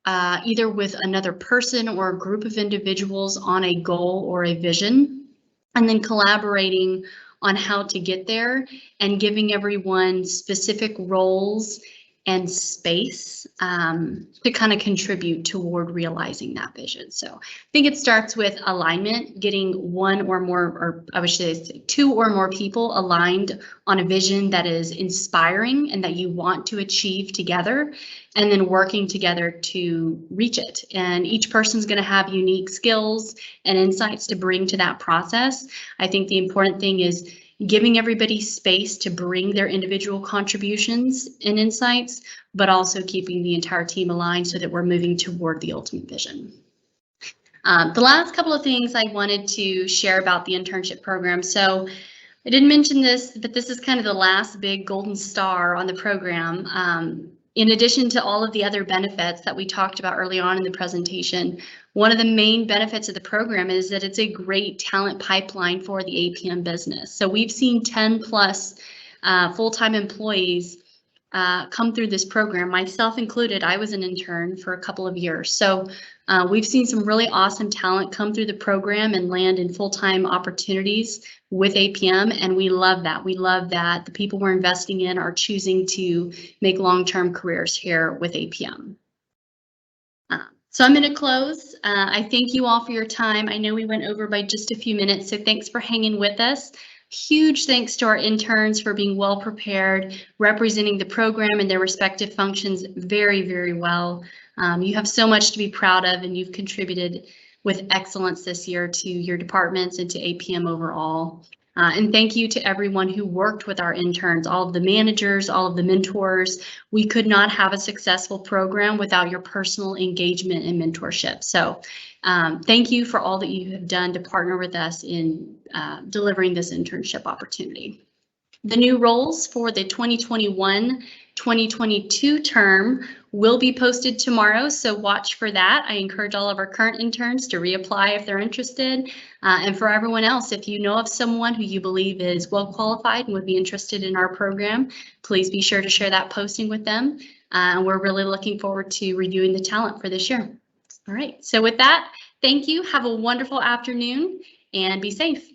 either with another person or a group of individuals on a goal or a vision, and then collaborating on how to get there and giving everyone specific roles and space to kind of contribute toward realizing that vision. So I think it starts with alignment, getting one or more, or I would say 2 or more people aligned on a vision that is inspiring and that you want to achieve together, and then working together to reach it. And each person's going to have unique skills and insights to bring to that process. I think the important thing is giving everybody space to bring their individual contributions and insights, but also keeping the entire team aligned so that we're moving toward the ultimate vision. The last couple of things I wanted to share about the internship program. So I didn't mention this, but this is kind of the last big golden star on the program. In addition to all of the other benefits that we talked about early on in the presentation, one of the main benefits of the program is that it's a great talent pipeline for the APM business. So we've seen 10 plus full-time employees come through this program, myself included. I was an intern for a couple of years. So we've seen some really awesome talent come through the program and land in full-time opportunities with APM, and we love that. We love that the people we're investing in are choosing to make long-term careers here with APM. So I'm going to close. I thank you all for your time. I know we went over by just a few minutes, so thanks for hanging with us. Huge thanks to our interns for being well prepared, representing the program and their respective functions very, very well. You have so much to be proud of, and you've contributed with excellence this year to your departments and to APM overall. And thank you to everyone who worked with our interns, all of the managers, all of the mentors. We could not have a successful program without your personal engagement and mentorship. So thank you for all that you have done to partner with us in delivering this internship opportunity. The new roles for the 2021-2022 term will be posted tomorrow, so watch for that. I encourage all of our current interns to reapply if they're interested. And for everyone else, if you know of someone who you believe is well qualified and would be interested in our program, please be sure to share that posting with them. And we're really looking forward to reviewing the talent for this year. All right, so with that, thank you. Have a wonderful afternoon and be safe.